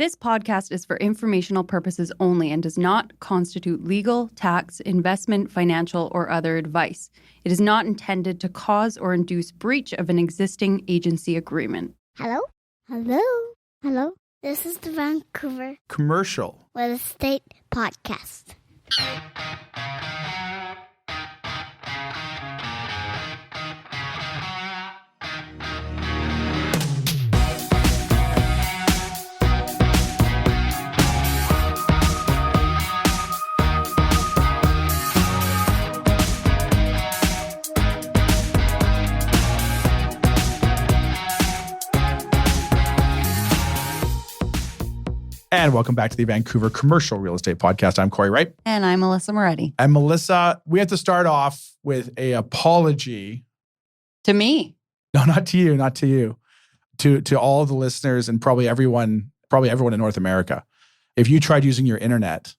This podcast is for informational purposes only and does not constitute legal, tax, investment, financial, or other advice. It is not intended to cause or induce breach of an existing agency agreement. Hello? Hello? Hello? This is the Vancouver Commercial Real Estate Podcast. And welcome back to the Vancouver Commercial Real Estate Podcast. I'm Cory Wright. And I'm Melisa Moretti. And Melisa, we have to start off with an apology. To me. No, not to you, not to you. To all the listeners and probably everyone in North America. If you tried using your internet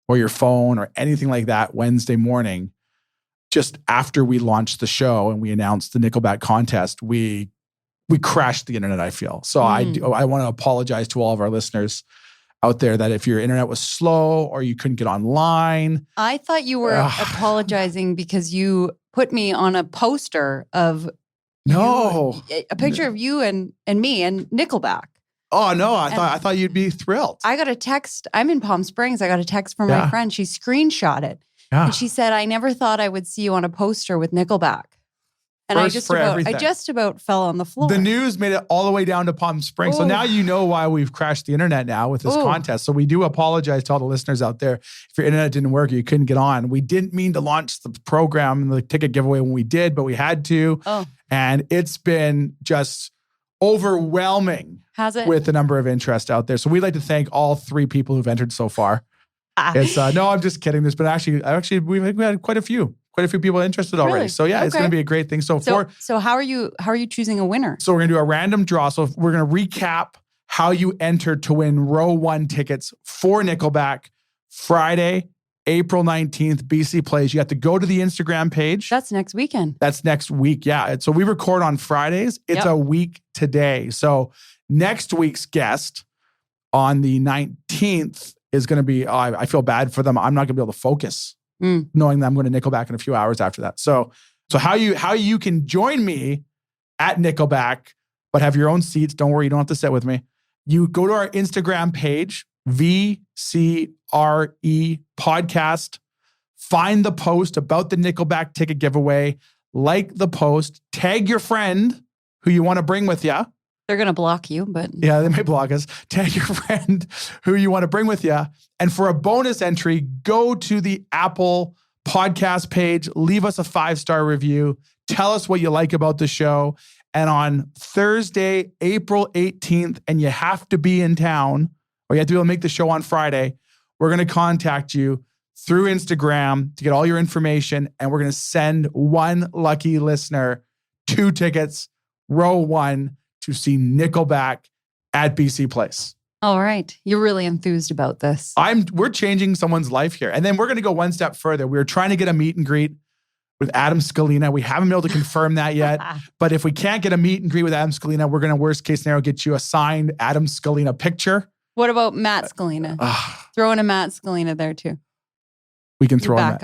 or your phone or anything like that Wednesday morning, just after we launched the show and we announced the Nickelback contest, we crashed the internet, I feel. So I want to apologize to all of our listeners out there that if your internet was slow or you couldn't get online. I thought you were apologizing because you put me on a poster of a picture of you and me and Nickelback. Oh no, I thought you'd be thrilled. I got a text. I'm in Palm Springs. I got a text from my friend. She screenshot it. Yeah. And she said, I never thought I would see you on a poster with Nickelback. And I just about fell on the floor. The news made it all the way down to Palm Springs. Ooh. So now you know why we've crashed the internet now with this contest. So we do apologize to all the listeners out there. If your internet didn't work, you couldn't get on. We didn't mean to launch the program and the ticket giveaway when we did, but we had to. Oh. And it's been just overwhelming. Has it? With the number of interest out there. So we'd like to thank all three people who've entered so far. It's no, I'm just kidding. There's been actually we had quite a few people interested already. Really? So yeah, It's going to be a great thing. So how are you choosing a winner? So we're going to do a random draw. So we're going to recap how you entered to win row 1 tickets for Nickelback Friday, April 19th, BC Plays. You have to go to the Instagram page. That's next weekend. That's next week. Yeah. So we record on Fridays. It's a week today. So next week's guest on the 19th is going to be, I feel bad for them. I'm not going to be able to focus knowing that I'm going to Nickelback in a few hours after that. So how you can join me at Nickelback, but have your own seats. Don't worry. You don't have to sit with me. You go to our Instagram page, VCRE podcast, find the post about the Nickelback ticket giveaway, like the post, tag your friend who you want to bring with you. They're going to block you, but... Yeah, they may block us. Tag your friend who you want to bring with you. And for a bonus entry, go to the Apple podcast page, leave us a 5-star review, tell us what you like about the show. And on Thursday, April 18th, and you have to be in town, or you have to be able to make the show on Friday, we're going to contact you through Instagram to get all your information, and we're going to send one lucky listener 2 tickets, row 1, to see Nickelback at BC Place. All right. You're really enthused about this. We're changing someone's life here. And then we're going to go one step further. We were trying to get a meet and greet with Adam Scalina. We haven't been able to confirm that yet. But if we can't get a meet and greet with Adam Scalina, we're going to, worst case scenario, get you a signed Adam Scalina picture. What about Matt Scalina? Throw in a Matt Scalina there too. We can throw a Matt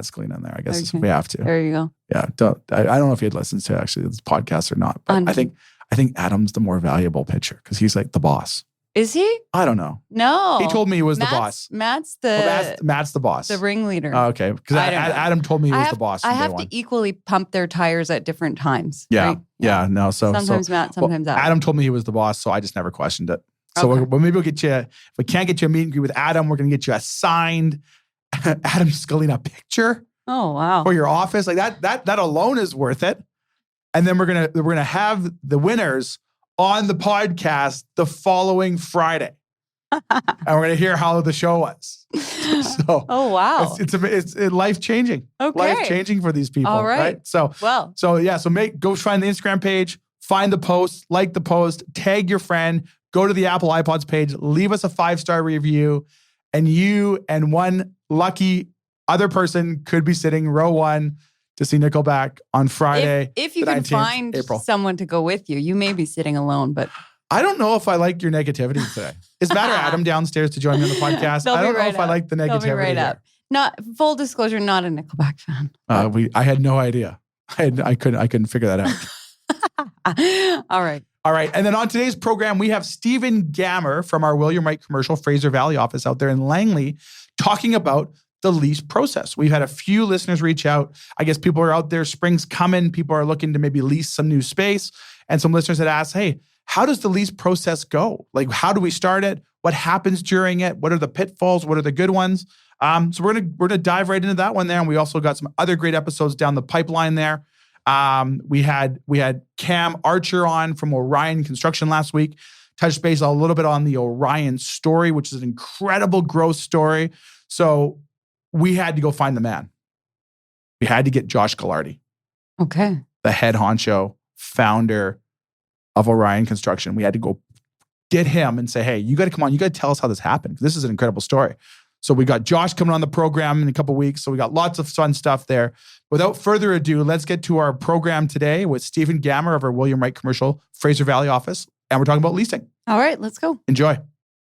Scalina in there, I guess, if we have to. There you go. Yeah. I don't know if he had listened to actually this podcast or not, but I think Adam's the more valuable pitcher because he's like the boss. Is he? I don't know. No. He told me he was the boss. Matt's the boss. The ringleader. Oh, okay. Because Adam told me he was the boss. I have to equally pump their tires at different times. Yeah. Right? Yeah. No. Sometimes Matt, sometimes Adam. Adam told me he was the boss, so I just never questioned it. So maybe we'll get you, if we can't get you a meet and greet with Adam, we're going to get you a signed Adam Scalina picture. Oh, wow. For your office. Like that alone is worth it. And then we're gonna have the winners on the podcast the following Friday. And we're going to hear how the show was. So, oh, wow. It's life-changing. Okay. Life-changing for these people. All right. So go find the Instagram page, find the post, like the post, tag your friend, go to the Apple iPods page, leave us a 5-star review, and you and one lucky other person could be sitting row 1 to see Nickelback on Friday. If you can find April. someone to go with you, you may be sitting alone, but I don't know if I like your negativity today. Is Matt or Adam downstairs to join me on the podcast? I don't know if I like the negativity here. Not full disclosure, not a Nickelback fan. I had no idea. I couldn't figure that out. All right. All right. And then on today's program, we have Stephen Gammer from our William Wright commercial Fraser Valley office out there in Langley talking about the lease process. We've had a few listeners reach out. I guess people are out there. Spring's coming. People are looking to maybe lease some new space. And some listeners had asked, hey, how does the lease process go? Like, how do we start it? What happens during it? What are the pitfalls? What are the good ones? So we're gonna dive right into that one there. And we also got some other great episodes down the pipeline there. We had Cam Archer on from Orion Construction last week. Touched base a little bit on the Orion story, which is an incredible growth story. So we had to go find the man. We had to get Josh Gallardi. Okay. The head honcho, founder of Orion Construction. We had to go get him and say, hey, you got to come on. You got to tell us how this happened. This is an incredible story. So we got Josh coming on the program in a couple of weeks. So we got lots of fun stuff there. Without further ado, let's get to our program today with Stephen Gammer of our William Wright commercial Fraser Valley office. And we're talking about leasing. All right, let's go. Enjoy.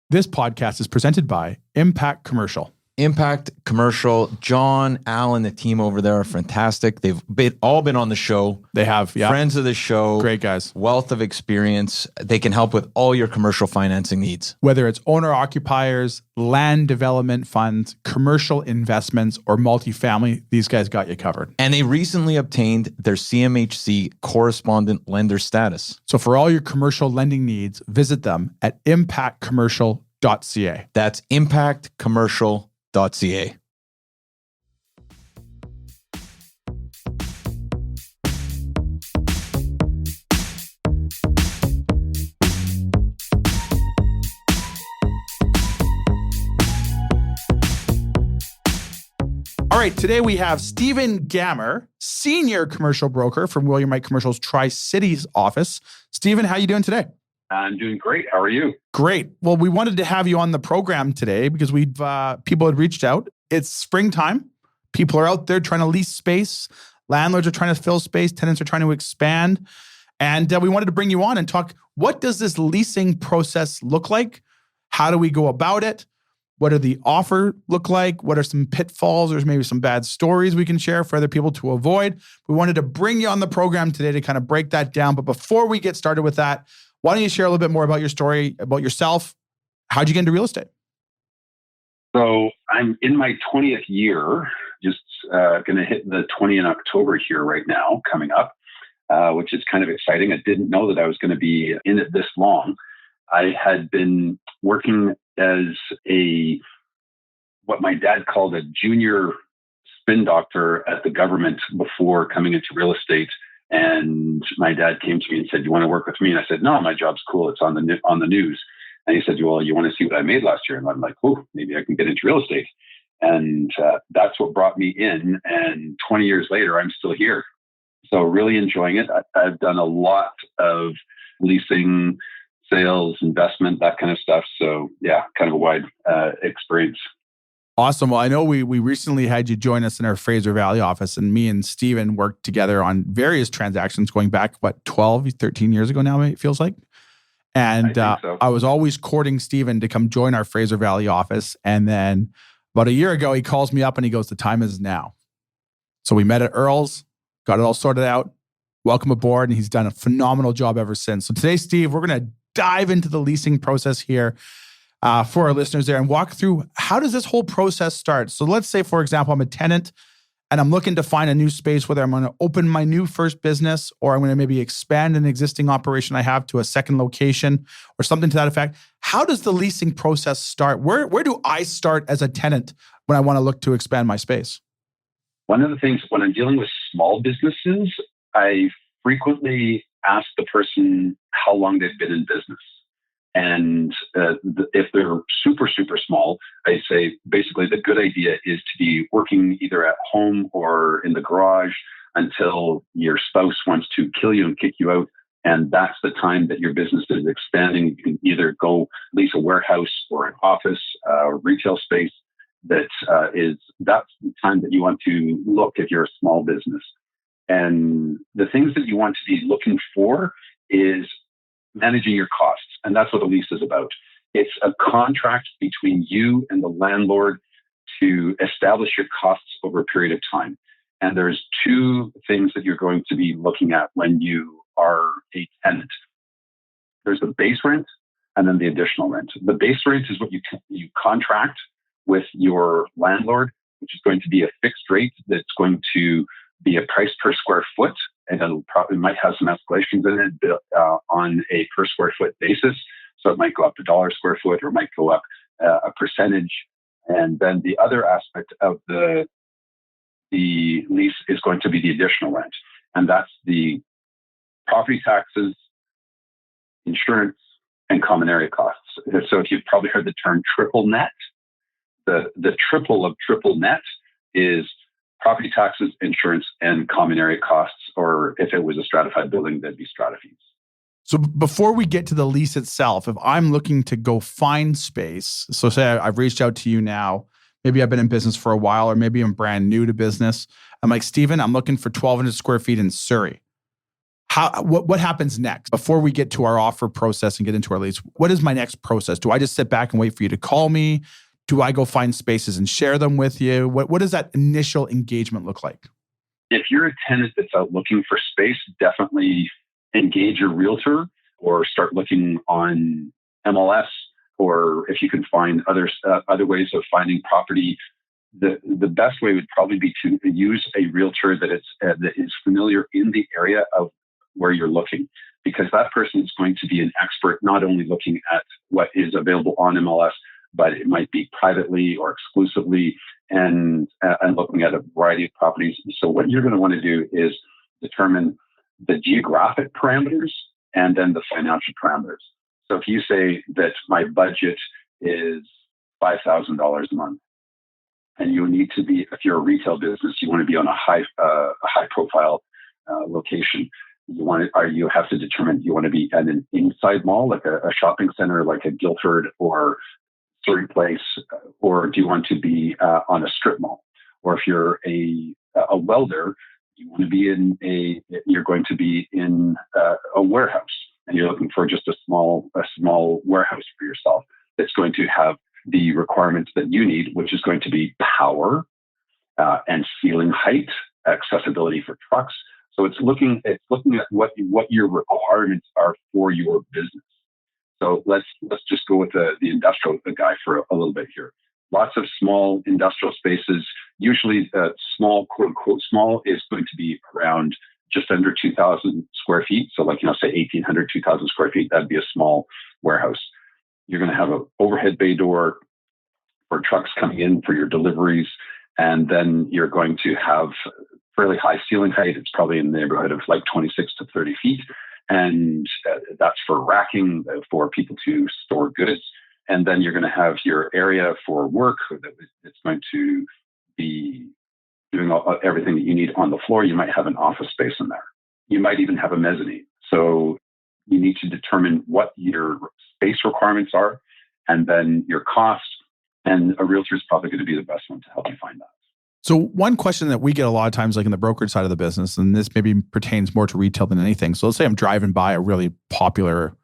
This podcast is presented by Impact Commercial. Impact Commercial, John, Alan, the team over there are fantastic. They've all been on the show. They have, yeah. Friends of the show. Great guys. Wealth of experience. They can help with all your commercial financing needs. Whether it's owner-occupiers, land development funds, commercial investments, or multifamily, these guys got you covered. And they recently obtained their CMHC correspondent lender status. So for all your commercial lending needs, visit them at impactcommercial.ca. That's impactcommercial.ca. All right, today we have Stephen Gammer, senior commercial broker from William Wright Commercial's Tri-Cities office. Stephen, how are you doing today? I'm doing great. How are you? Great. Well, we wanted to have you on the program today because people had reached out. It's springtime. People are out there trying to lease space. Landlords are trying to fill space. Tenants are trying to expand. And we wanted to bring you on and talk, what does this leasing process look like? How do we go about it? What do the offer look like? What are some pitfalls? There's maybe some bad stories we can share for other people to avoid. We wanted to bring you on the program today to kind of break that down. But before we get started with that, why don't you share a little bit more about your story, about yourself? How'd you get into real estate? So I'm in my 20th year, just going to hit the 20 in October here right now, coming up, which is kind of exciting. I didn't know that I was going to be in it this long. I had been working as what my dad called a junior spin doctor at the government before coming into real estate. And my dad came to me and said, "You want to work with me?" And I said, "No, my job's cool. It's on the news." And he said, "Well, you want to see what I made last year?" And I'm like, "Oh, maybe I can get into real estate." And that's what brought me in. And 20 years later, I'm still here. So really enjoying it. I've done a lot of leasing, sales, investment, that kind of stuff. So yeah, kind of a wide experience. Awesome. Well, I know we recently had you join us in our Fraser Valley office, and me and Stephen worked together on various transactions going back, 12, 13 years ago now, it feels like. And I think so. I was always courting Stephen to come join our Fraser Valley office. And then about a year ago, he calls me up and he goes, "The time is now." So we met at Earl's, got it all sorted out. Welcome aboard. And he's done a phenomenal job ever since. So today, Steve, we're going to dive into the leasing process here for our listeners there and walk through, how does this whole process start? So let's say, for example, I'm a tenant and I'm looking to find a new space, whether I'm going to open my new first business or I'm going to maybe expand an existing operation I have to a second location or something to that effect. How does the leasing process start? Where do I start as a tenant when I want to look to expand my space? One of the things when I'm dealing with small businesses, I frequently ask the person how long they've been in business. And if they're super, super small, I say basically the good idea is to be working either at home or in the garage until your spouse wants to kill you and kick you out. And that's the time that your business is expanding. You can either go lease a warehouse or an office or retail space. That's the time that you want to look if you're a small business. And the things that you want to be looking for is managing your costs. And that's what a lease is about. It's a contract between you and the landlord to establish your costs over a period of time. And there's two things that you're going to be looking at when you are a tenant. There's the base rent and then the additional rent. The base rent is what you contract with your landlord, which is going to be a fixed rate that's going to be a price per square foot, and it'll probably might have some escalations in it on a per square foot basis. So it might go up $1 square foot, or it might go up a percentage. And then the other aspect of the lease is going to be the additional rent, and that's the property taxes, insurance, and common area costs. So if you've probably heard the term triple net, the triple of triple net is property taxes, insurance, and common area costs, or if it was a stratified building, that'd be strata fees. So before we get to the lease itself, if I'm looking to go find space, so say I've reached out to you now, maybe I've been in business for a while, or maybe I'm brand new to business. I'm like, Stephen, I'm looking for 1,200 square feet in Surrey. What happens next? Before we get to our offer process and get into our lease, what is my next process? Do I just sit back and wait for you to call me? Do I go find spaces and share them with you? What does that initial engagement look like? If you're a tenant that's out looking for space, definitely engage your realtor or start looking on MLS, or if you can find other ways of finding property. The best way would probably be to use a realtor that is familiar in the area of where you're looking, because that person is going to be an expert, not only looking at what is available on MLS, but it might be privately or exclusively, and looking at a variety of properties. So what you're going to want to do is determine the geographic parameters and then the financial parameters. So if you say that my budget is $5,000 a month, and you need to be, if you're a retail business, you want to be on a high profile location. You have to determine, you want to be at an inside mall, like a shopping center, like a Guildford or Surrey Place, or do you want to be on a strip mall? Or if you're a welder, you want to be you're going to be in a warehouse, and you're looking for just a small warehouse for yourself that's going to have the requirements that you need, which is going to be power and ceiling height, accessibility for trucks. So it's looking at what your requirements are for your business. So let's just go with the industrial guy for a little bit here. Lots of small industrial spaces. Usually, small, quote unquote, small is going to be around just under 2,000 square feet. So, like, say 1,800, 2,000 square feet. That'd be a small warehouse. You're going to have an overhead bay door for trucks coming in for your deliveries, and then you're going to have fairly high ceiling height. It's probably in the neighborhood of like 26 to 30 feet. And that's for racking, for people to store goods. And then you're going to have your area for work. It's going to be doing everything that you need on the floor. You might have an office space in there. You might even have a mezzanine. So you need to determine what your space requirements are, and then your cost. And a realtor is probably going to be the best one to help you find that. So one question that we get a lot of times, like in the brokerage side of the business, and this maybe pertains more to retail than anything. So let's say I'm driving by a really popular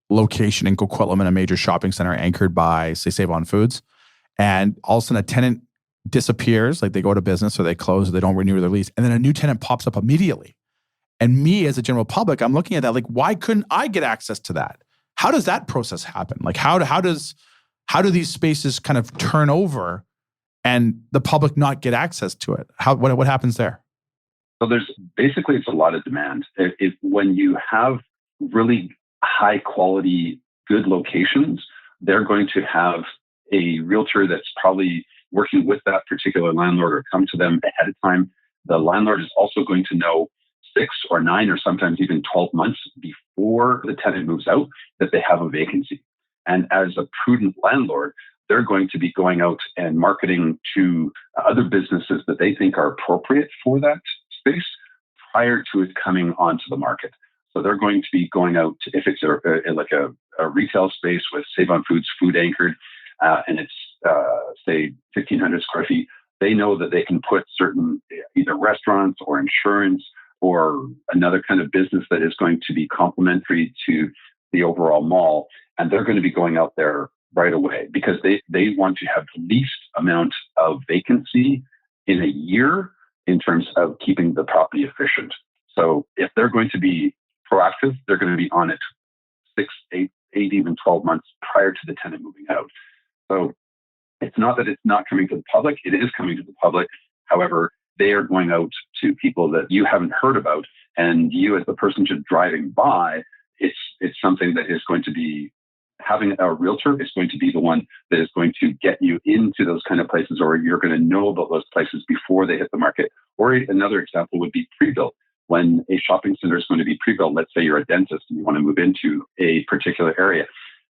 location in Coquitlam in a major shopping center anchored by, say, Save On Foods. And all of a sudden a tenant disappears, like they go to business or they close or they don't renew their lease. And then a new tenant pops up immediately. And me as a general public, I'm looking at that like, why couldn't I get access to that? How does that process happen? Like how do these spaces kind of turn over and the public not get access to it? What happens there? So it's a lot of demand. When you have really high quality, good locations, they're going to have a realtor that's probably working with that particular landlord or come to them ahead of time. The landlord is also going to know 6 or 9 or sometimes even 12 months before the tenant moves out that they have a vacancy. And as a prudent landlord, they're going to be going out and marketing to other businesses that they think are appropriate for that space prior to it coming onto the market. So they're going to be going out, if it's a retail space with Save On Foods, food anchored, and it's, say, 1,500 square feet, they know that they can put certain either restaurants or insurance or another kind of business that is going to be complementary to the overall mall, and they're going to be going out there right away because they want to have the least amount of vacancy in a year in terms of keeping the property efficient. So if they're going to be proactive, they're going to be on it 6, 8, even 12 months prior to the tenant moving out. So it's not that it's not coming to the public. It is coming to the public. However, they are going out to people that you haven't heard about. And you, as the person just driving by, it's something that is going to be, having a realtor is going to be the one that is going to get you into those kind of places, or you're going to know about those places before they hit the market. Or another example would be pre-built. When a shopping center is going to be pre-built, let's say you're a dentist and you want to move into a particular area.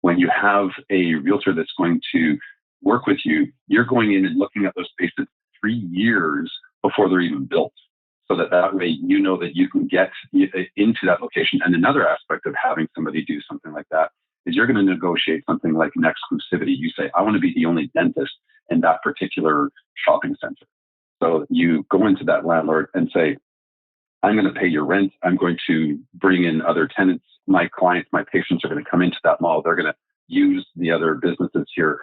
When you have a realtor that's going to work with you, you're going in and looking at those spaces 3 years before they're even built. So that way you know that you can get into that location. And another aspect of having somebody do something like that is you're going to negotiate something like an exclusivity. You say, I want to be the only dentist in that particular shopping center. So you go into that landlord and say, I'm going to pay your rent. I'm going to bring in other tenants. My clients, my patients are going to come into that mall. They're going to use the other businesses here.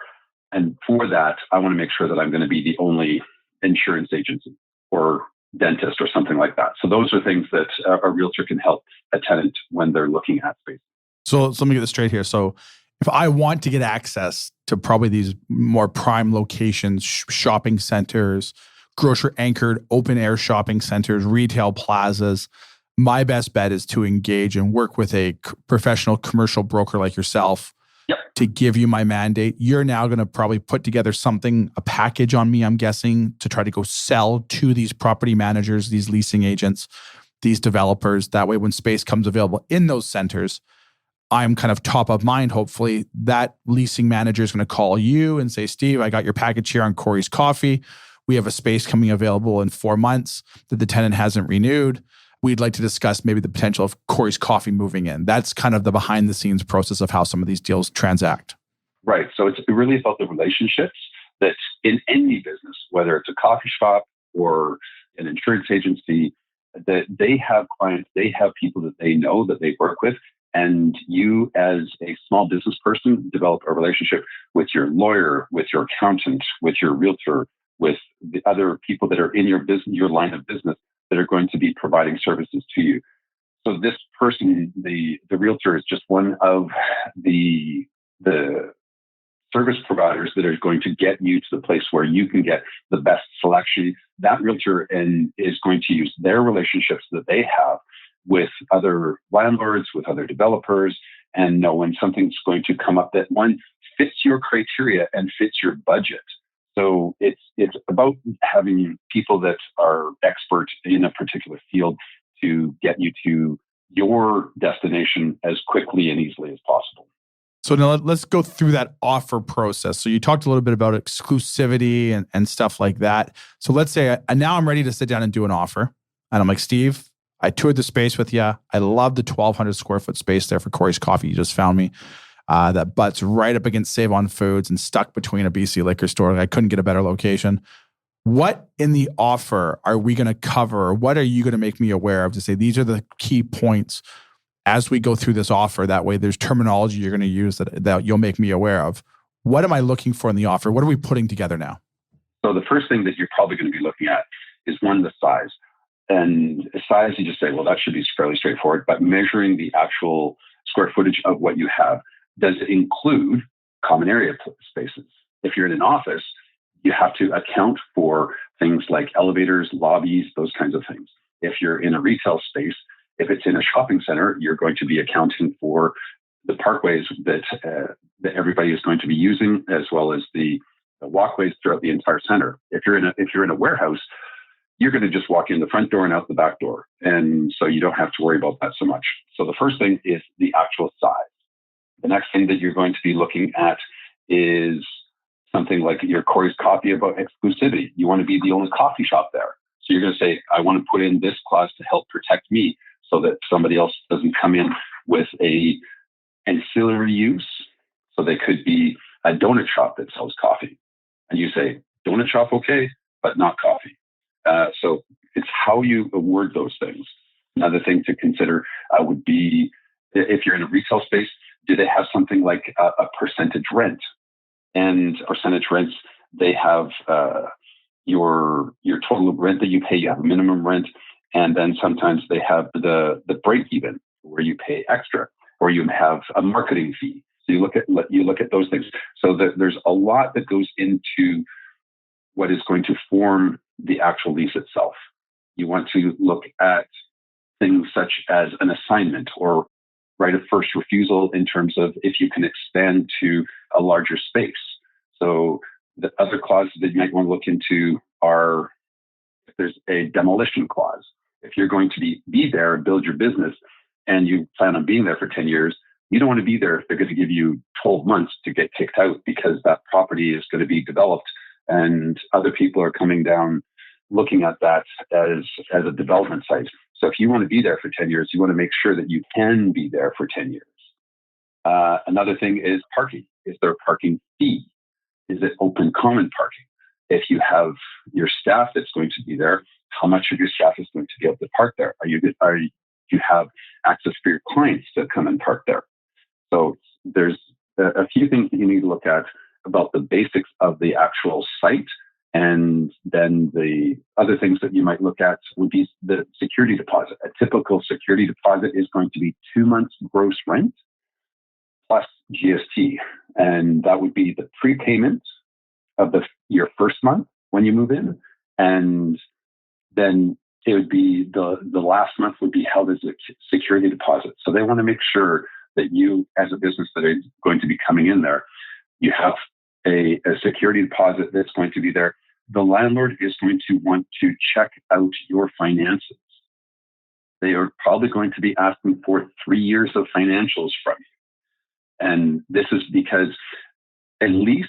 And for that, I want to make sure that I'm going to be the only insurance agency or dentist or something like that. So those are things that a realtor can help a tenant when they're looking at space. So let me get this straight here. So if I want to get access to probably these more prime locations, shopping centers, grocery anchored open air shopping centers, retail plazas, my best bet is to engage and work with a professional commercial broker like yourself. Yep. To give you my mandate. You're now going to probably put together something, a package on me, I'm guessing, to try to go sell to these property managers, these leasing agents, these developers. That way, when space comes available in those centers, I'm kind of top of mind. Hopefully, that leasing manager is going to call you and say, Steve, I got your package here on Cory's Coffee. We have a space coming available in 4 months that the tenant hasn't renewed. We'd like to discuss maybe the potential of Cory's Coffee moving in. That's kind of the behind the scenes process of how some of these deals transact. Right. So it's really about the relationships that in any business, whether it's a coffee shop or an insurance agency, that they have clients, they have people that they know that they work with. And you as a small business person develop a relationship with your lawyer, with your accountant, with your realtor, with the other people that are in your business, your line of business, that are going to be providing services to you. So this person, the realtor, is just one of the service providers that are going to get you to the place where you can get the best selection. That realtor is going to use their relationships that they have with other landlords, with other developers, and know when something's going to come up that one fits your criteria and fits your budget. So it's about having people that are experts in a particular field to get you to your destination as quickly and easily as possible. So now let's go through that offer process. So you talked a little bit about exclusivity and stuff like that. So let's say now I'm ready to sit down and do an offer. And I'm like, Steve, I toured the space with you. I love the 1,200 square foot space there for Cory's Coffee. You just found me. That butts right up against Save On Foods and stuck between a BC liquor store. I couldn't get a better location. What in the offer are we going to cover? What are you going to make me aware of to say these are the key points as we go through this offer? That way there's terminology you're going to use that you'll make me aware of. What am I looking for in the offer? What are we putting together now? So the first thing that you're probably going to be looking at is one, the size. And size, you just say, well, that should be fairly straightforward, but measuring the actual square footage of what you have. Does it include common area spaces? If you're in an office, you have to account for things like elevators, lobbies, those kinds of things. If you're in a retail space, if it's in a shopping center, you're going to be accounting for the parkways that everybody is going to be using, as well as the walkways throughout the entire center. If you're in a warehouse, you're going to just walk in the front door and out the back door. And so you don't have to worry about that so much. So the first thing is the actual size. The next thing that you're going to be looking at is something like your Cory's Coffee about exclusivity. You want to be the only coffee shop there. So you're going to say, I want to put in this clause to help protect me so that somebody else doesn't come in with a ancillary use. So they could be a donut shop that sells coffee. And you say, donut shop, okay, but not coffee. So it's how you word those things. Another thing to consider would be if you're in a retail space, Do they have something like a percentage rent? And percentage rents, they have your total rent that you pay. You have a minimum rent, and then sometimes they have the break even where you pay extra, or you have a marketing fee. So you look at those things. So there's a lot that goes into what is going to form the actual lease itself. You want to look at things such as an assignment or right of first refusal in terms of if you can expand to a larger space. So the other clauses that you might want to look into are if there's a demolition clause. If you're going to be there and build your business and you plan on being there for 10 years, you don't want to be there if they're going to give you 12 months to get kicked out because that property is going to be developed and other people are coming down looking at that as a development site. So if you want to be there for 10 years, you want to make sure that you can be there for 10 years. Another thing is parking. Is there a parking fee? Is it open common parking? If you have your staff that's going to be there, how much of your staff is going to be able to park there? Do you have access for your clients to come and park there? So there's a few things that you need to look at about the basics of the actual site. And then the other things that you might look at would be the security deposit. A typical security deposit is going to be 2 months gross rent plus GST. And that would be the prepayment of your first month when you move in. And then it would be the last month would be held as a security deposit. So they want to make sure that you, as a business that is going to be coming in there, you have a security deposit that's going to be there. The landlord is going to want to check out your finances. They are probably going to be asking for 3 years of financials from you. And this is because a lease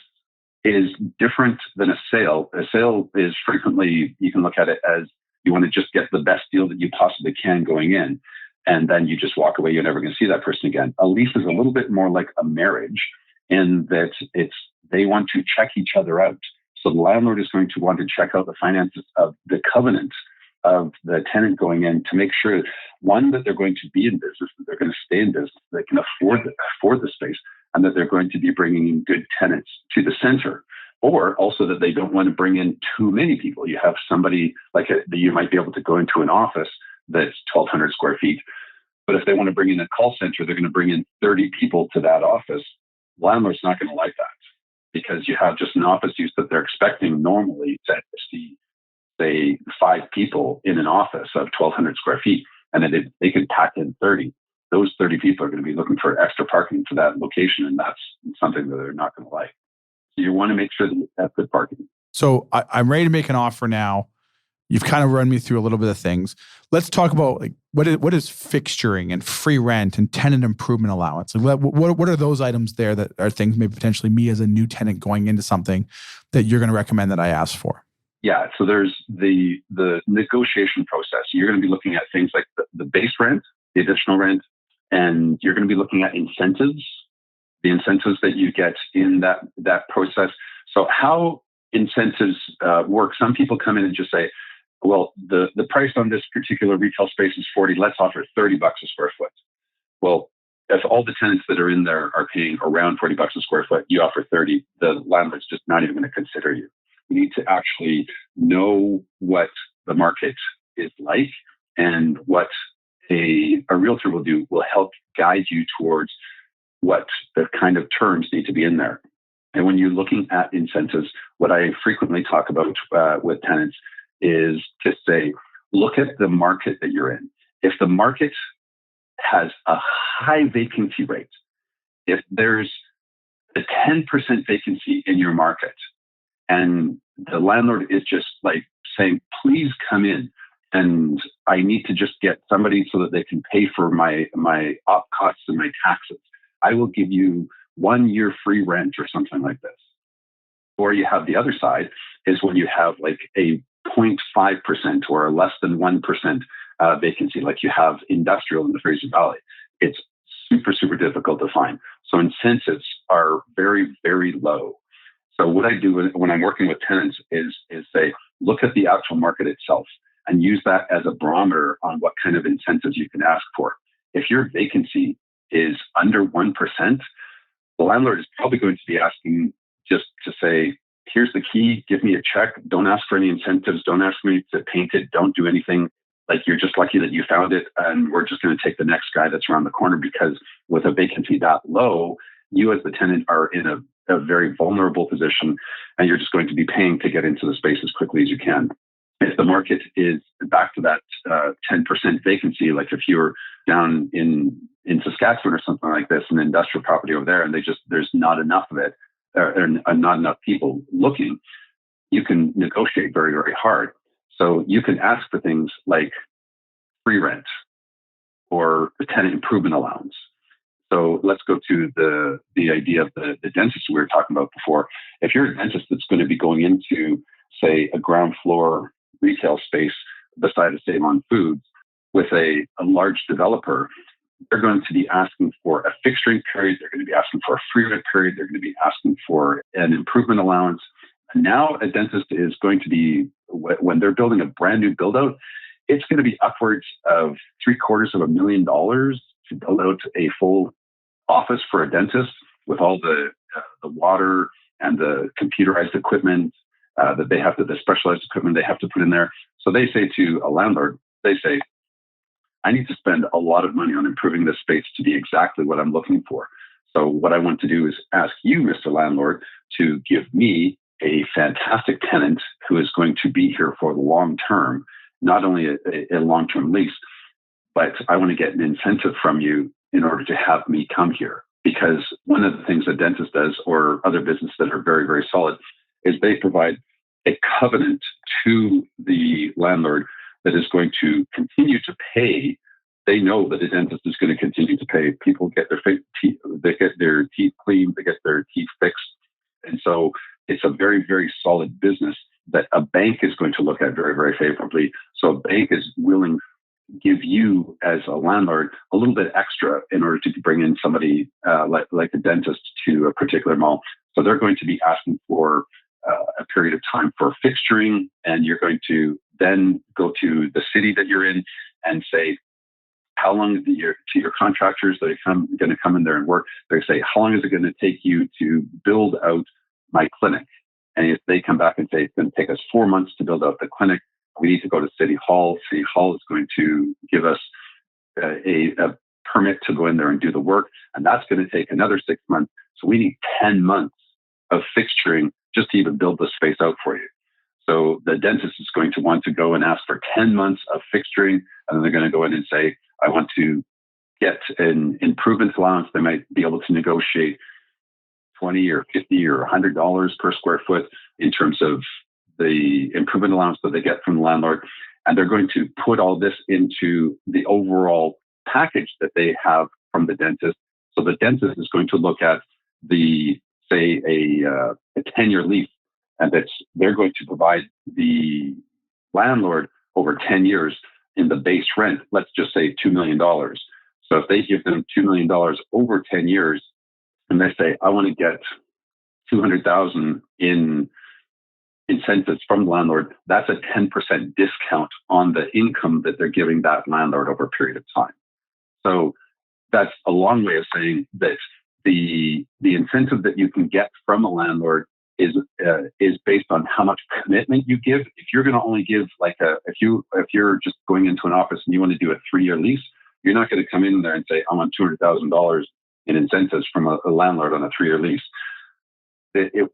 is different than a sale. A sale is frequently, you can look at it as you want to just get the best deal that you possibly can going in. And then you just walk away. You're never going to see that person again. A lease is a little bit more like a marriage in that they want to check each other out. So the landlord is going to want to check out the finances of the covenant of the tenant going in to make sure, one, that they're going to be in business, that they're going to stay in business, they can afford the space, and that they're going to be bringing in good tenants to the center. Or also that they don't want to bring in too many people. You have somebody you might be able to go into an office that's 1,200 square feet. But if they want to bring in a call center, they're going to bring in 30 people to that office. Landlord's not going to like that because you have just an office use that they're expecting normally to see, say, 5 people in an office of 1,200 square feet. And then they can pack in 30. Those 30 people are going to be looking for extra parking for that location. And that's something that they're not going to like. So you want to make sure that you have good parking. So I'm ready to make an offer now. You've kind of run me through a little bit of things. Let's talk about what is fixturing and free rent and tenant improvement allowance. What are those items there that are things maybe potentially me as a new tenant going into something that you're going to recommend that I ask for? Yeah, so there's the negotiation process. You're going to be looking at things like the base rent, the additional rent, and you're going to be looking at incentives, the incentives that you get in that process. So how incentives work, some people come in and just say, well, the price on this particular retail space is 40. Let's offer $30 a square foot. Well, if all the tenants that are in there are paying around $40 a square foot, you offer 30, the landlord's just not even going to consider you. You need to actually know what the market is like, and what a realtor will help guide you towards what the kind of terms need to be in there. And when you're looking at incentives, what I frequently talk about with tenants is to say, look at the market that you're in. If the market has a high vacancy rate, if there's a 10% vacancy in your market, and the landlord is just like saying, please come in, and I need to just get somebody so that they can pay for my op costs and my taxes, I will give you 1 year free rent or something like this. Or you have the other side is when you have like a 0.5% or less than 1% vacancy, like you have industrial in the Fraser Valley. It's super, super difficult to find. So incentives are very, very low. So what I do when I'm working with tenants is say, look at the actual market itself and use that as a barometer on what kind of incentives you can ask for. If your vacancy is under 1%, the landlord is probably going to be asking just to say, here's the key, give me a check. Don't ask for any incentives. Don't ask me to paint it. Don't do anything. Like, you're just lucky that you found it, and we're just going to take the next guy that's around the corner, because with a vacancy that low, you as the tenant are in a very vulnerable position, and you're just going to be paying to get into the space as quickly as you can. If the market is back to that 10% vacancy, like if you're down in Saskatchewan or something like this, an industrial property over there, and there's not enough of it, or not enough people looking, you can negotiate very, very hard. So you can ask for things like free rent or the tenant improvement allowance. So let's go to the idea of the dentist we were talking about before. If you're a dentist that's going to be going into, say, a ground floor retail space beside a Save On Foods with a large developer, they're going to be asking for a fixturing period. They're going to be asking for a free rent period. They're going to be asking for an improvement allowance. And now a dentist is going to be, when they're building a brand new build out, it's going to be upwards of $750,000 to build out a full office for a dentist with all the water and the computerized equipment that they have to, the specialized equipment they have to put in there. So they say to a landlord, they say, I need to spend a lot of money on improving this space to be exactly what I'm looking for. So what I want to do is ask you, Mr. Landlord, to give me a fantastic tenant who is going to be here for the long term, not only a long-term lease, but I want to get an incentive from you in order to have me come here. Because one of the things a dentist does, or other businesses that are very, very solid, is they provide a covenant to the landlord that is going to continue to pay. They know that a dentist is going to continue to pay. People get their teeth, they get their teeth cleaned, they get their teeth fixed. And so it's a very, very solid business that a bank is going to look at very, very favorably. So a bank is willing to give you as a landlord a little bit extra in order to bring in somebody like a dentist to a particular mall. So they're going to be asking for a period of time for fixturing, and you're going to then go to the city that you're in and say, how long to your contractors that are going to come in there and work, they say, how long is it going to take you to build out my clinic? And if they come back and say, it's going to take us 4 months to build out the clinic, we need to go to City Hall. City Hall is going to give us a permit to go in there and do the work. And that's going to take another 6 months. So we need 10 months of fixturing just to even build the space out for you. So the dentist is going to want to go and ask for 10 months of fixturing, and then they're going to go in and say, I want to get an improvement allowance. They might be able to negotiate $20 or $50 or $100 per square foot in terms of the improvement allowance that they get from the landlord. And they're going to put all this into the overall package that they have from the dentist. So the dentist is going to look at say a 10-year lease, and they're going to provide the landlord over 10 years in the base rent, let's just say $2 million. So if they give them $2 million over 10 years, and they say, I want to get $200,000 in incentives from the landlord, that's a 10% discount on the income that they're giving that landlord over a period of time. So that's a long way of saying that the incentive that you can get from a landlord is based on how much commitment you give. If you're going to only give if you're just going into an office and you want to do a 3-year lease, you're not going to come in there and say, I want $200,000 in incentives from a landlord on a 3-year lease.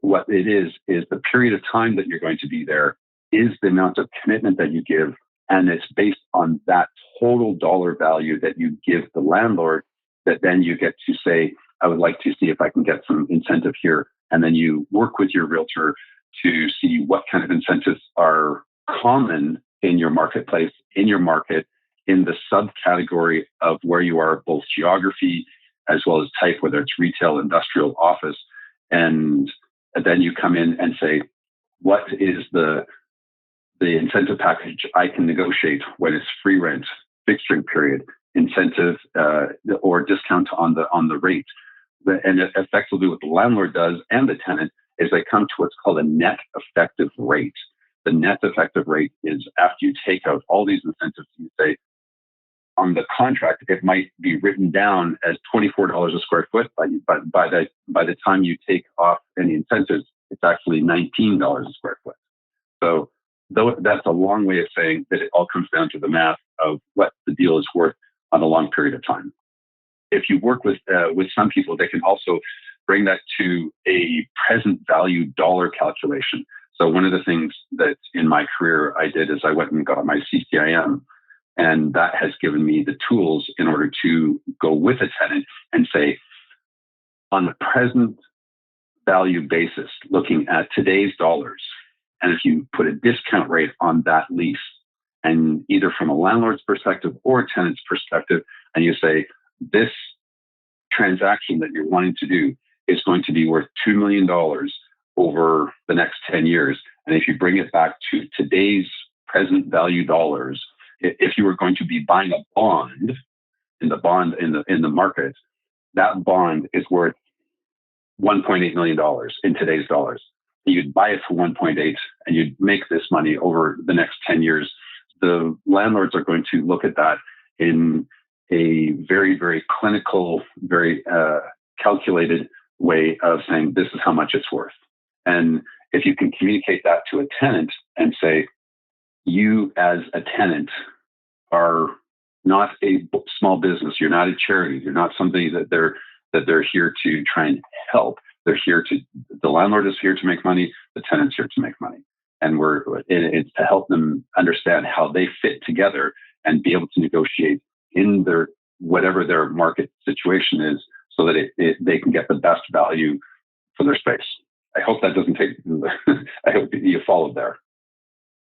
What it is the period of time that you're going to be there is the amount of commitment that you give, and it's based on that total dollar value that you give the landlord, that then you get to say, I would like to see if I can get some incentive here. And then you work with your realtor to see what kind of incentives are common in your marketplace, in your market, in the subcategory of where you are, both geography as well as type, whether it's retail, industrial, office. And then you come in and say, what is the incentive package I can negotiate when it's free rent, fixturing period, incentive, or discount on the rate. And effectively what the landlord does and the tenant is they come to what's called a net effective rate. The net effective rate is after you take out all these incentives, you say, on the contract, it might be written down as $24 a square foot, but by the time you take off any incentives, it's actually $19 a square foot. So that's a long way of saying that it all comes down to the math of what the deal is worth on a long period of time. If you work with some people, they can also bring that to a present value dollar calculation. So one of the things that in my career I did is I went and got my CCIM, and that has given me the tools in order to go with a tenant and say, on a present value basis, looking at today's dollars, and if you put a discount rate on that lease, and either from a landlord's perspective or a tenant's perspective, and you say, this transaction that you're wanting to do is going to be worth $2 million over the next 10 years. And if you bring it back to today's present value dollars, if you were going to be buying a bond in the market, that bond is worth $1.8 million in today's dollars. You'd buy it for 1.8 and you'd make this money over the next 10 years. The landlords are going to look at that in a very, very clinical, very calculated way of saying, this is how much it's worth. And if you can communicate that to a tenant and say, you as a tenant are not a small business, you're not a charity, you're not somebody that they're here to try and help. The landlord is here to make money, the tenant's here to make money. And it's to help them understand how they fit together and be able to negotiate in their whatever their market situation is, so that they can get the best value for their space. I hope that doesn't take. I hope you followed there.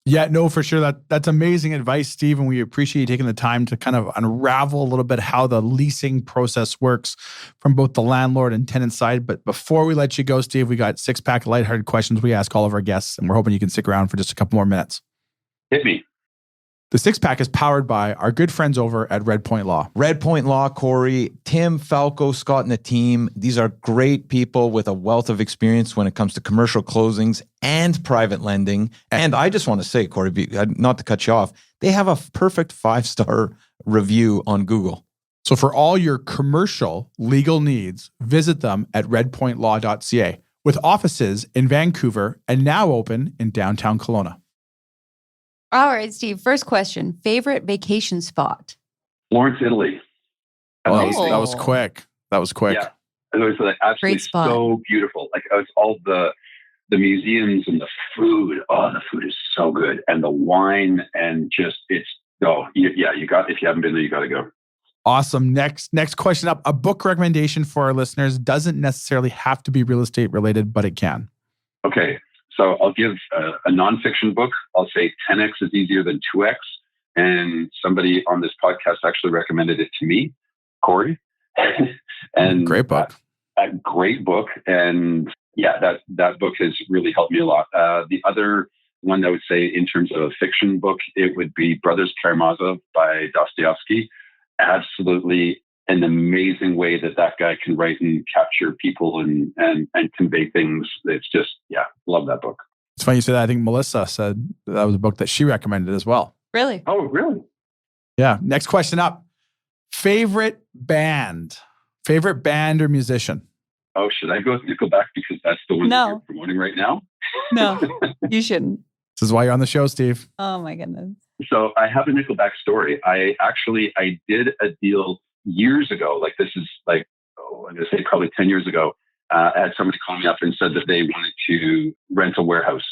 Yeah, no, for sure. That's amazing advice, Steve. And we appreciate you taking the time to kind of unravel a little bit how the leasing process works from both the landlord and tenant side. But before we let you go, Steve, we got 6-pack of lighthearted questions we ask all of our guests, and we're hoping you can stick around for just a couple more minutes. Hit me. The 6-pack is powered by our good friends over at Red Point Law. Red Point Law, Cory, Tim, Falco, Scott, and the team. These are great people with a wealth of experience when it comes to commercial closings and private lending. And I just want to say, Cory, not to cut you off, they have a perfect 5-star review on Google. So for all your commercial legal needs, visit them at redpointlaw.ca, with offices in Vancouver and now open in downtown Kelowna. All right, Steve. First question. Favorite vacation spot? Florence, Italy. Amazing. That was quick. Yeah. It was like absolutely so beautiful. Like it's all the museums and the food. Oh, the food is so good. And the wine and just if you haven't been there, you got to go. Awesome. Next question up. A book recommendation for our listeners doesn't necessarily have to be real estate related, but it can. Okay. So I'll give a nonfiction book. I'll say 10X is easier than 2X. And somebody on this podcast actually recommended it to me, Cory. And great book. A great book. And yeah, that book has really helped me a lot. The other one I would say in terms of a fiction book, it would be Brothers Karamazov by Dostoevsky. Absolutely an amazing way that guy can write and capture people and convey things. It's just, love that book. It's funny you say that. I think Melisa said that was a book that she recommended as well. Really? Oh, really? Yeah. Next question up. Favorite band or musician? Oh, should I go with Nickelback because that's the one that you're promoting right now? No, you shouldn't. This is why you're on the show, Steve. Oh my goodness. So I have a Nickelback story. I did a deal years ago. Like this is I'm going to say probably 10 years ago. I had somebody call me up and said that they wanted to rent a warehouse.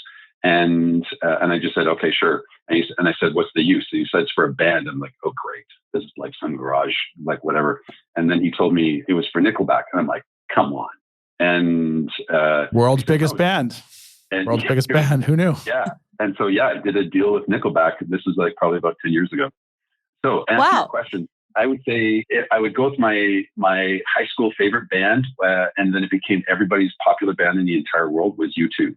And I just said, okay, sure. And I said, what's the use? And he said, it's for a band. I'm like, oh, great. This is like some garage, like whatever. And then he told me it was for Nickelback. And I'm like, come on. And world's biggest band. World's biggest band. Who knew? Yeah. And so, I did a deal with Nickelback. This is like probably about 10 years ago. So answer your question. I would say I would go with my high school favorite band, and then it became everybody's popular band in the entire world was U2.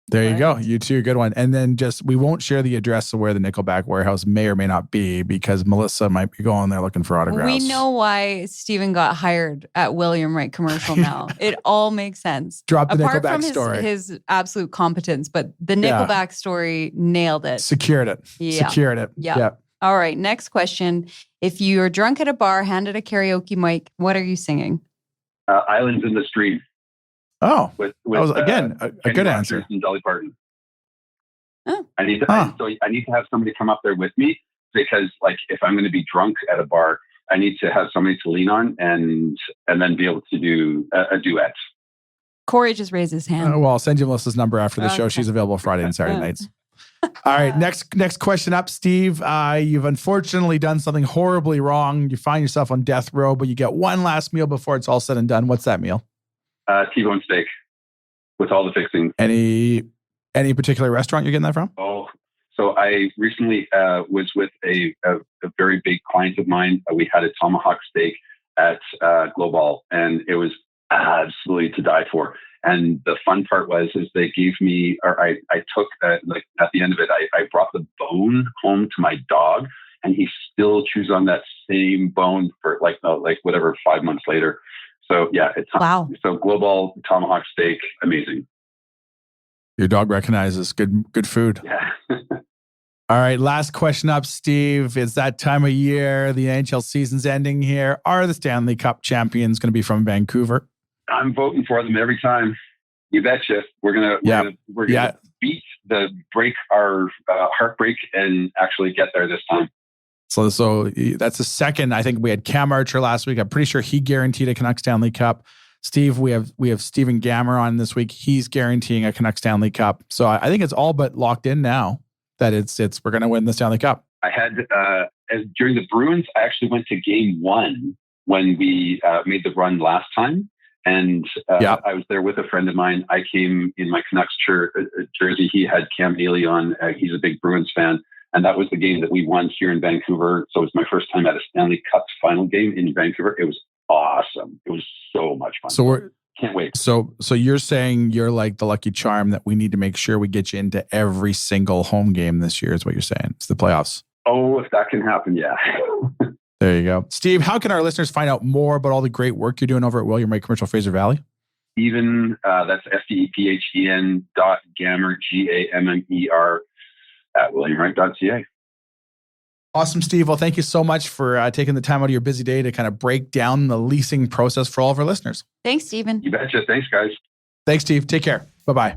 There you go. U2, good one. And then we won't share the address of where the Nickelback warehouse may or may not be because Melisa might be going there looking for autographs. We know why Stephen got hired at William Wright Commercial now. It all makes sense. Drop the Apart Nickelback from story. his absolute competence, but the Nickelback story nailed it. Secured it. Yeah. Secured it. Yeah. Yep. All right. Next question. If you're drunk at a bar, handed a karaoke mic, what are you singing? Islands in the Stream. Oh, with that was, again, a Kenny good Rogers answer. and Dolly Parton. Oh. I need to have somebody come up there with me, because like if I'm going to be drunk at a bar, I need to have somebody to lean on and then be able to do a duet. Cory just raised his hand. Well, I'll send you Melissa's number after the show. Okay. She's available Friday and Saturday nights. All right, next question up, Steve. You've unfortunately done something horribly wrong. You find yourself on death row, but you get one last meal before it's all said and done. What's that meal? T-bone steak with all the fixings. Any particular restaurant you're getting that from? Oh, so I recently was with a very big client of mine. We had a tomahawk steak at Global, and it was absolutely to die for. And the fun part was, is they gave me, or I took, like at the end of it, I brought the bone home to my dog, and he still chews on that same bone for like 5 months later. So yeah, it's wow. So Global tomahawk steak, amazing. Your dog recognizes good food. Yeah. All right, last question up, Steve. It's that time of year. The NHL season's ending here. Are the Stanley Cup champions going to be from Vancouver? I'm voting for them every time. You betcha. We're gonna break our heartbreak and actually get there this time. So that's the second. I think we had Cam Archer last week. I'm pretty sure he guaranteed a Canucks Stanley Cup. Steve, we have Stephen Gammer on this week. He's guaranteeing a Canucks Stanley Cup. So I think it's all but locked in now that we're going to win the Stanley Cup. I had during the Bruins, I actually went to Game 1 when we made the run last time. And I was there with a friend of mine. I came in my Canucks jersey. He had Cam Neely on. He's a big Bruins fan. And that was the game that we won here in Vancouver. So it was my first time at a Stanley Cup final game in Vancouver. It was awesome. It was so much fun. So can't wait. So you're saying you're like the lucky charm that we need to make sure we get you into every single home game this year is what you're saying. It's the playoffs. Oh, if that can happen, yeah. There you go. Steve, how can our listeners find out more about all the great work you're doing over at William Wright Commercial Fraser Valley? Stephen, that's STEPHEN .Gammer, GAMMER at WilliamWright.ca. Awesome, Steve. Well, thank you so much for taking the time out of your busy day to kind of break down the leasing process for all of our listeners. Thanks, Stephen. You betcha. Thanks, guys. Thanks, Steve. Take care. Bye-bye.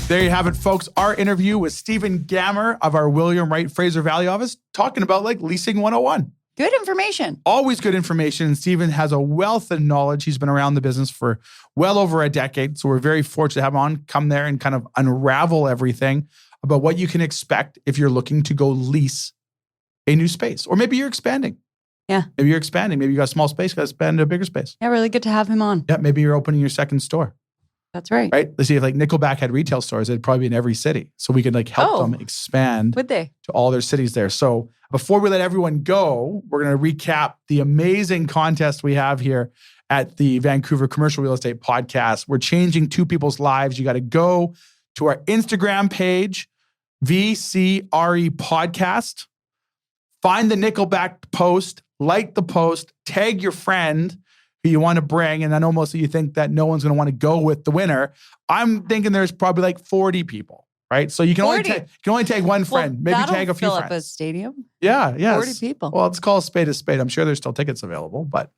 There you have it, folks. Our interview with Stephen Gammer of our William Wright Fraser Valley office, talking about like leasing 101. Good information. Always good information. And Stephen has a wealth of knowledge. He's been around the business for well over a decade. So we're very fortunate to have him on, come there and kind of unravel everything about what you can expect if you're looking to go lease a new space. Or maybe you're expanding. Yeah. Maybe you're expanding. Maybe you got a small space, got to expand to a bigger space. Yeah, really good to have him on. Yeah, maybe you're opening your second store. That's right. Right? Let's see, if like Nickelback had retail stores, it'd probably be in every city. So we could like help them expand Would they? to all their cities there. So before we let everyone go, we're going to recap the amazing contest we have here at the Vancouver Commercial Real Estate Podcast. We're changing two people's lives. You got to go to our Instagram page, VCRE Podcast, find the Nickelback post, like the post, tag your friend who you want to bring. And I know most of you think that no one's going to want to go with the winner. I'm thinking there's probably like 40 people, right? So you can only tag one friend, maybe tag a few fill friends. up a stadium. Yeah, yes. 40 people. Well, let's call a spade a spade. I'm sure there's still tickets available, but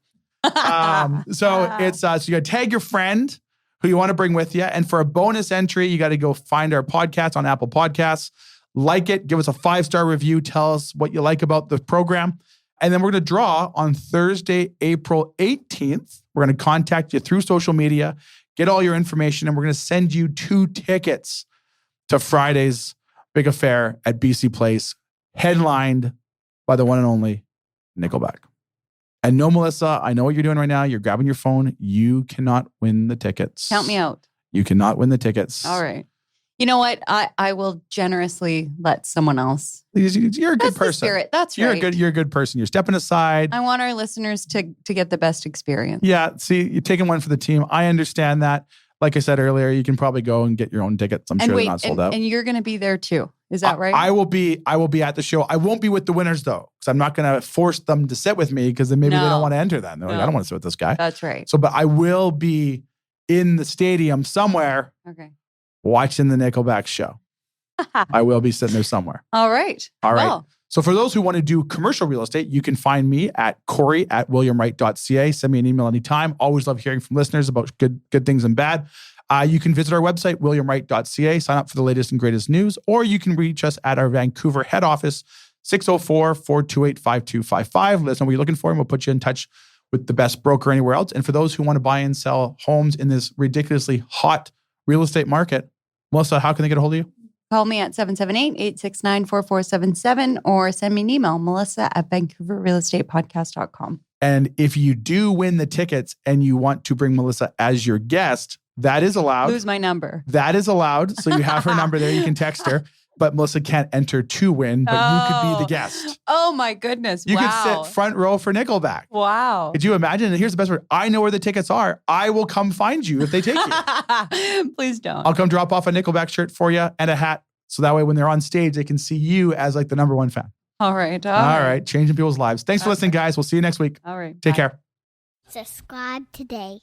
so it's so you got to tag your friend who you want to bring with you, and for a bonus entry, you got to go find our podcast on Apple Podcasts, like it, give us a 5-star review, tell us what you like about the program, and then we're going to draw on Thursday, April 18th. We're going to contact you through social media, get all your information, and we're going to send you 2 tickets to Friday's big affair at BC Place, headlined by the one and only Nickelback. And no, Melissa, I know what you're doing right now. You're grabbing your phone. You cannot win the tickets. Count me out. You cannot win the tickets. All right. You know what? I will generously let someone else. You're a good That's the person. spirit. That's right. You're a good person. You're stepping aside. I want our listeners to get the best experience. Yeah. See, you're taking one for the team. I understand that. Like I said earlier, you can probably go and get your own tickets. I'm sure they're not sold out. And you're going to be there too. Is that right? I will be at the show. I won't be with the winners though, because I'm not going to force them to sit with me because then maybe they don't want to enter then. They're like, I don't want to sit with this guy. That's right. So, but I will be in the stadium somewhere. Okay. watching the Nickelback show. I will be sitting there somewhere. All right. All right. Well, So for those who want to do commercial real estate, you can find me at Cory@WilliamWright.ca. Send me an email anytime. Always love hearing from listeners about good things and bad. You can visit our website, WilliamWright.ca, sign up for the latest and greatest news, or you can reach us at our Vancouver head office, 604-428-5255. Let us know what you're looking for, and we'll put you in touch with the best broker anywhere else. And for those who want to buy and sell homes in this ridiculously hot real estate market, Melissa, how can they get a hold of you? call me at 778-869-4477 or send me an email, melissa@vancouverrealestatepodcast.com. And if you do win the tickets and you want to bring Melissa as your guest, that is allowed. Lose my number. That is allowed. So you have her number there. You can text her. But Melissa can't enter to win, but you could be the guest. Oh my goodness. You wow. could sit front row for Nickelback. Wow. Could you imagine? And here's the best part. I know where the tickets are. I will come find you if they take you. Please don't. I'll come drop off a Nickelback shirt for you and a hat. So that way when they're on stage, they can see you as like the number one fan. All right. All right. Changing people's lives. Thanks for listening, guys. We'll see you next week. All right. Take Bye. care. Subscribe today.